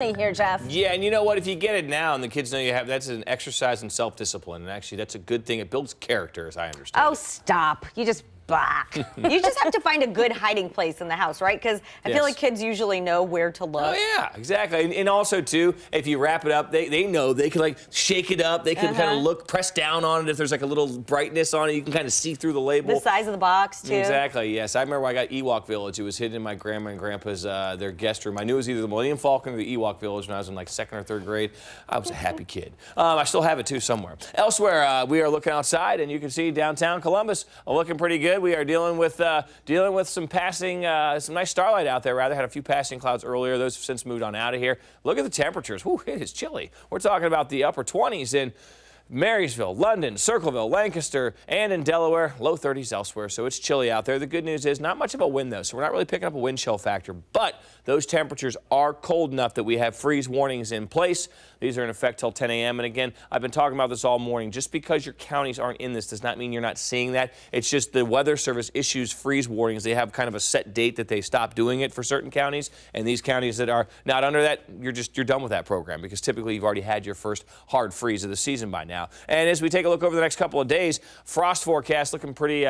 Here, Jeff. Yeah, and you know what? If you get it now and the kids know you have, that's an exercise in self-discipline. And actually, that's a good thing. It builds character, as I understand. Oh, stop. You just you just have to find a good hiding place in the house, right? Because I feel like kids usually know where to look. Oh, yeah, exactly. And also, too, if you wrap it up, they know they can, like, shake it up. They can kind of look, press down on it. If there's, like, a little brightness on it, you can kind of see through the label. The size of the box, too. Exactly, yes. I remember when I got Ewok Village. It was hidden in my grandma and grandpa's, their guest room. I knew it was either the Millennium Falcon or the Ewok Village when I was in, like, 2nd or 3rd grade. I was a happy kid. I still have it, too, somewhere. Elsewhere, we are looking outside, and you can see downtown Columbus looking pretty good. We are dealing with some passing, some nice starlight out there. Rather, had a few passing clouds earlier. Those have since moved on out of here. Look at the temperatures. Whew, it is chilly. We're talking about the upper 20s in Marysville, London, Circleville, Lancaster, and in Delaware, low 30s elsewhere, so it's chilly out there. The good news is not much of a wind, though, so we're not really picking up a wind chill factor, but those temperatures are cold enough that we have freeze warnings in place. These are in effect till 10 a.m. And again, I've been talking about this all morning. Just because your counties aren't in this does not mean you're not seeing that. It's just the Weather Service issues freeze warnings. They have kind of a set date that they stop doing it for certain counties, and these counties that are not under that, you're done with that program because typically you've already had your first hard freeze of the season by now. And as we take a look over the next couple of days, frost forecast looking pretty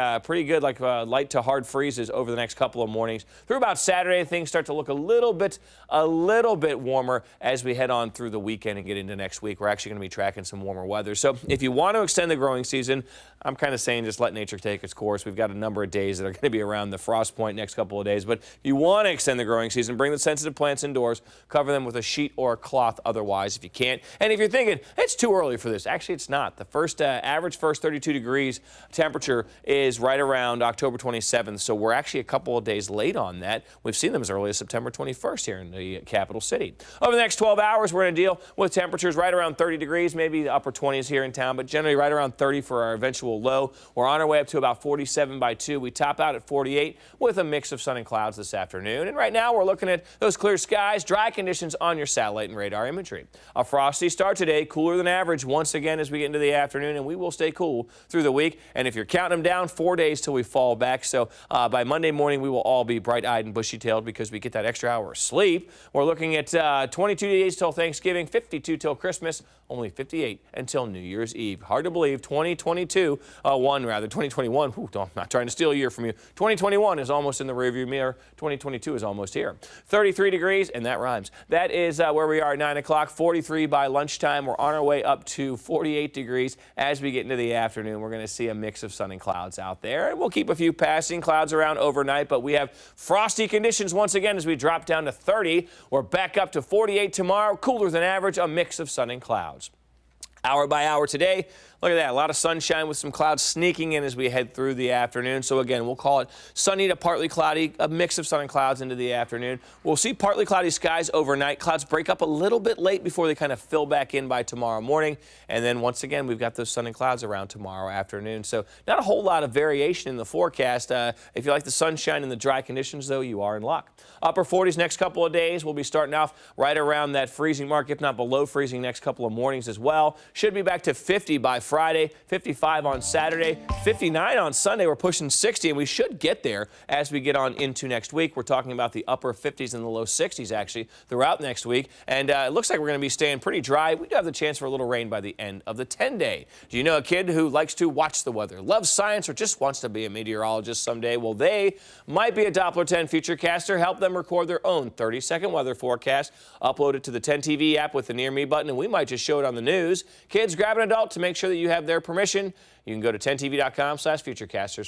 good, like light to hard freezes over the next couple of mornings. Through about Saturday, things start to look a little bit warmer as we head on through the weekend and get into next week. We're actually going to be tracking some warmer weather. So if you want to extend the growing season, I'm kind of saying just let nature take its course. We've got a number of days that are going to be around the frost point next couple of days. But if you want to extend the growing season, bring the sensitive plants indoors, cover them with a sheet or a cloth otherwise if you can't. And if you're thinking, it's too early for this, actually it's not. The first average 32 degrees temperature is right around October 27th. So we're actually a couple of days late on that. We've seen them as early as September 21st here in the capital city. Over the next 12 hours, we're going to deal with temperatures right around 30 degrees, maybe the upper 20s here in town, but generally right around 30 for our eventual low. We're on our way up to about 47 by 2. We top out at 48 with a mix of sun and clouds this afternoon. And right now we're looking at those clear skies, dry conditions on your satellite and radar imagery. A frosty start today, cooler than average once again as we get into the afternoon, and we will stay cool through the week. And if you're counting them down, 4 days till we fall back. So by Monday morning, we will all be bright-eyed and bushy-tailed because we get that extra hour of sleep. We're looking at 22 days till Thanksgiving, 52 till Christmas, only 58 until New Year's Eve. Hard to believe 2021. Whew, I'm not trying to steal a year from you. 2021 is almost in the rearview mirror. 2022 is almost here. 33 degrees, and that rhymes. That is where we are at 9 o'clock, 43 by lunchtime. We're on our way up to 48 degrees. As we get into the afternoon, we're going to see a mix of sun and clouds out there. And we'll keep a few passing clouds around overnight, but we have frosty conditions once again as we drop down to 30. We're back up to 48 tomorrow, cooler than average, a mix of sun and clouds. Hour by hour today, look at that, a lot of sunshine with some clouds sneaking in as we head through the afternoon. So again, we'll call it sunny to partly cloudy, a mix of sun and clouds into the afternoon. We'll see partly cloudy skies overnight. Clouds break up a little bit late before they kind of fill back in by tomorrow morning. And then once again, we've got those sun and clouds around tomorrow afternoon. So not a whole lot of variation in the forecast. If you like the sunshine and the dry conditions, though, you are in luck. Upper 40s next couple of days. We'll be starting off right around that freezing mark, if not below freezing next couple of mornings as well. Should be back to 50 by Friday, 55 on Saturday, 59 on Sunday. We're pushing 60, and we should get there as we get on into next week. We're talking about the upper 50s and the low 60s, actually, throughout next week. And it looks like we're going to be staying pretty dry. We do have the chance for a little rain by the end of the 10-day. Do you know a kid who likes to watch the weather, loves science, or just wants to be a meteorologist someday? Well, they might be a Doppler 10 Futurecaster. Help them record their own 30-second weather forecast. Upload it to the 10 TV app with the Near Me button, and we might just show it on the news. Kids, grab an adult to make sure that you have their permission. You can go to 10tv.com/Futurecasters.